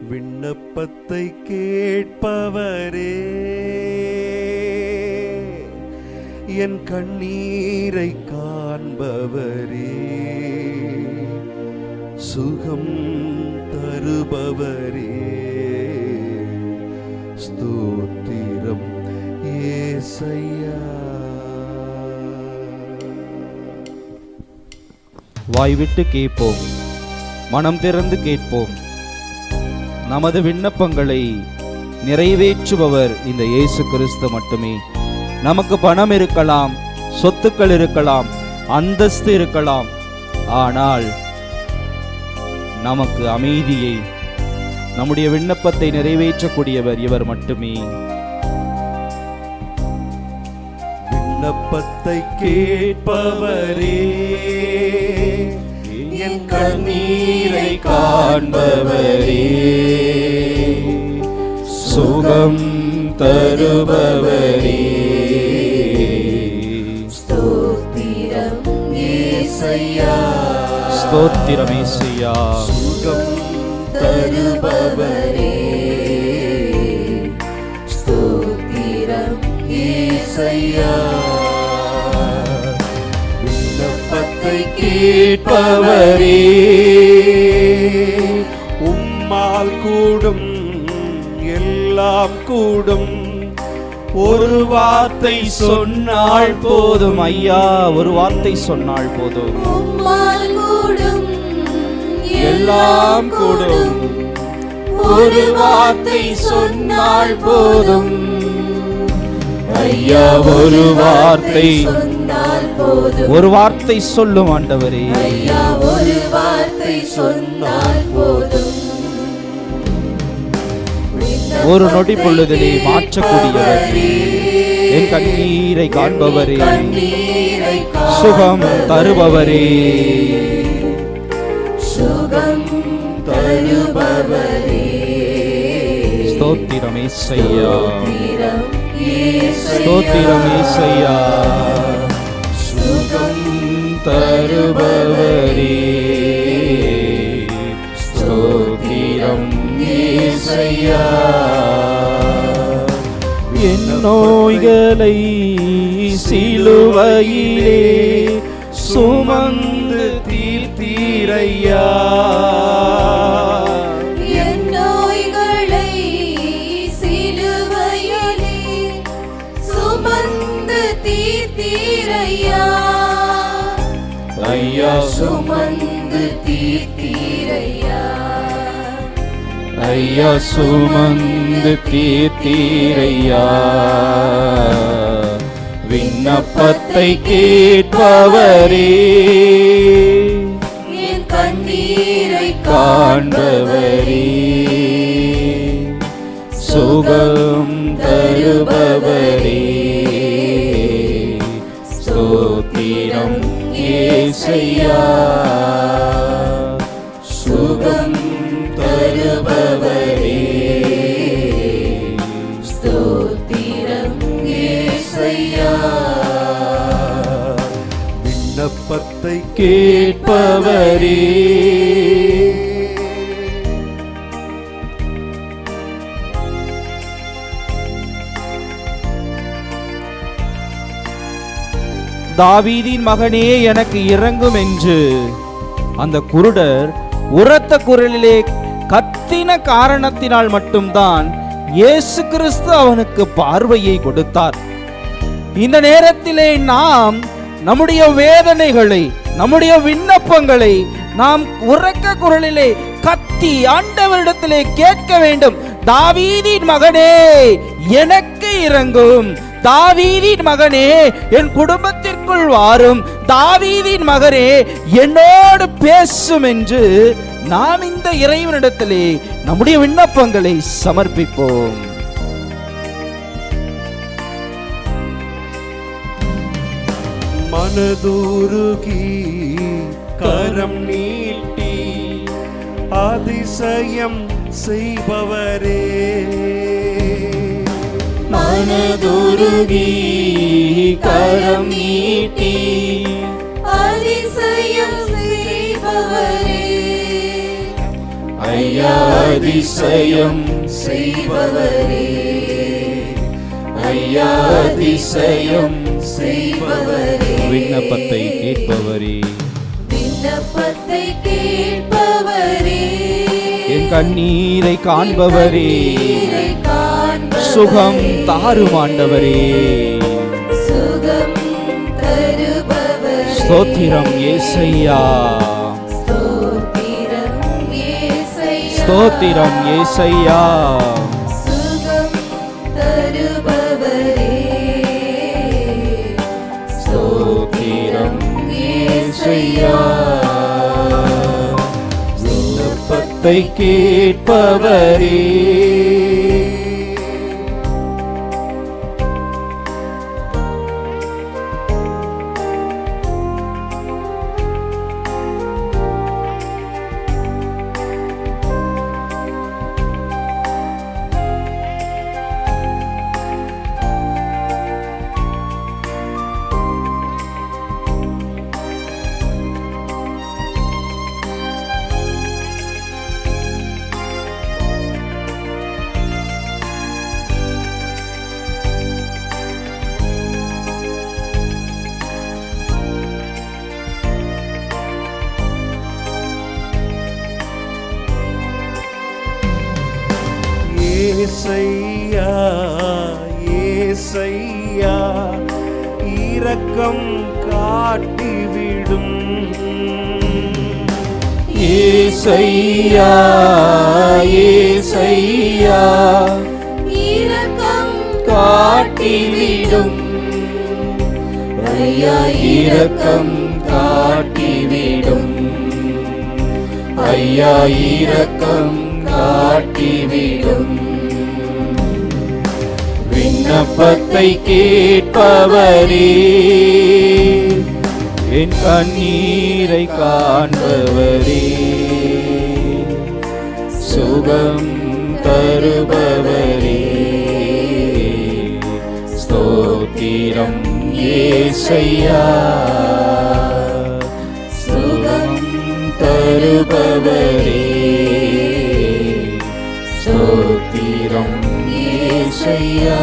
விண்ணப்பத்தை கேட்பவரே, என் கண்ணீரை காண்பவரே, சுகம் தருபவரே, ஸ்தோத்திரம் ஏசையா. வாய்விட்டு கேட்போம், மனம் திறந்து கேட்போம். நமது விண்ணப்பங்களை நிறைவேற்றுபவர் இந்த இயேசு கிறிஸ்து மட்டுமே. நமக்கு பணம் இருக்கலாம், சொத்துக்கள் இருக்கலாம், அந்தஸ்து இருக்கலாம், ஆனால் நமக்கு அமைதியை, நம்முடைய விண்ணப்பத்தை நிறைவேற்றக்கூடியவர் இவர் மட்டுமே. விண்ணப்பத்தை கேட்பவரே, என் கண்ணீரை காண்பவரே, சுகம் தருபவரே, ஸ்தோத்திரம் ஏசையா. ஸ்தோத்திரம் ஏசையா. சுகம் தருபவரே, ஸ்தோத்திரம் ஏசையா. விண்ணப்பத்தை கேட்பவரே, உம்மால் கூடும் எல்லாம் கூடும், ஒரு வார்த்தை சொன்னால் போதும். ஐயா, ஒரு வார்த்தை சொன்னால் போதும். உம்மால் கூடும் எல்லாம் கூடும், ஒரு வார்த்தை சொன்னால் போதும். ஐயா, ஒரு வார்த்தை சொன்னால் போதும். ஒரு வார்த்தை சொல்லும் ஆண்டவரே. ஐயா, ஒரு வார்த்தை சொன்னால் போதும். ஒரு நொடி பொழுதிலே மாற்றக்கூடியவர், என் கண்ணீரை காண்பவரே, சுகம் தருபவரே, சுகம் தருபவரே, ஸ்தோத்திரம் ஏசையா. ஸ்தோத்திரம் ஸ்தோத்திரம் ஏசையா. சுகம் தருபவரே, ஸ்தோத்திரம் ஏசையா. என் நோய்களை சிலுவையிலே சுமந்து தீர்த்தீரையா. என் நோய்களை சிலுவையிலே சுமந்து தீர்த்தீரையா. ஐயா, சுமந்து தீர்த்தீரையா. ஐயா, சுமந்து தீர்த்தீரையா. விண்ணப்பத்தை கேட்பவரே, என் கண்ணீரை காண்பவரே, சுகம் தருபவரே, ஸ்தோத்திரம் ஏசையா. சுகம் தருபவரே, ஸ்தோத்திரம் ஏசையா. விண்ணப்பத்தை கேட்பவரே, தாவீதின் மகனே எனக்கு இறங்கும் என்று அந்த குருடர் உரத்த குரலிலே கத்தின காரணத்தினால் மட்டும்தான் இயேசு கிறிஸ்து அவனுக்கு பார்வையை கொடுத்தார். இந்த நேரத்திலே நாம் நம்முடைய வேதனைகளை, நம்முடைய விண்ணப்பங்களை நாம் உரக்க குரலிலே கத்தி ஆண்டவரிடத்திலே கேட்க வேண்டும். தாவீதின் மகனே எனக்கு இறங்கும், தாவீதின் மகனே என் குடும்பத்திற்குள் வாரும், தாவீதின் மகனே என்னோடு பேசும் என்று நாம் இந்த இறைவனிடத்திலே நம்முடைய விண்ணப்பங்களை சமர்ப்பிப்போம். மனதுருகி கரம் நீட்டி அதிசயம் செய்பவரே, மனதுருகி கரம் நீட்டி அதிசயம் செய்பவரே, ஐயா அதிசயம் செய்பவரே ஐயா அதிசயம் செய்பவரே விண்ணப்பத்தை கேட்பவரே விண்ணப்பத்தை கேட்பவரே என் கண்ணீரை காண்பவரே கண்ணீரை காண்பவரே சுகம் தாரும் ஆண்டவரே சுகம் தருபவரே ஸ்தோத்திரம் ஏசையா ஸ்தோத்திரம் இயேசையா ஸ்தோத்திரம் ஏசையா சுகம் தருபவரே ஸ்தோத்திரம் ஏசையா விண்ணப்பத்தை கேட்பவரே ஏசையா ஏசையா இரக்கம் காட்டிவிடும் ஏசையா ஏசையா இரக்கம் காட்டிவிடும் ஐயா இரக்கம் காட்டிவிடும் ஐயா இரக்கம் காட்டிவிடும் விண்ணப்பத்தை கேட்பவரே என் கண்ணீரை காண்பவரே சுகம் தருபவரே ஸ்தோத்திரம் ஏசையா சுகம் தருபவரே ஸ்தோத்திரம் ஏசையா